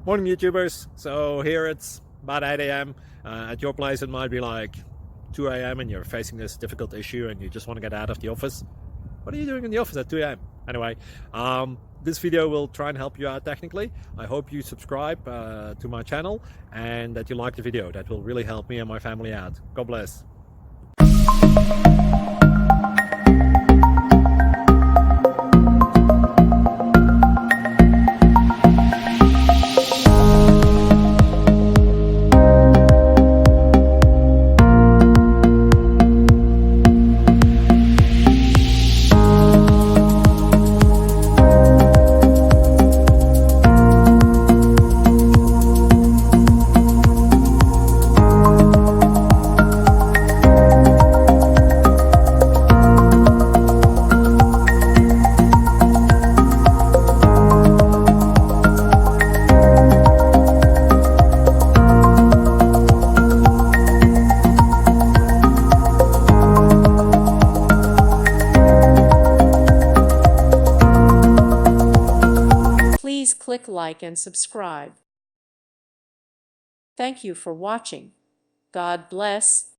Morning YouTubers. So here it's about 8 a.m. At your place it might be like 2 a.m. and you're facing this difficult issue and you just want to get out of the office. What are you doing in the office at 2 a.m.? Anyway, this video will try and help you out technically. I hope you subscribe to my channel and that you like the video. That will really help me and my family out. God bless. Please click like and subscribe. Thank you for watching. God bless.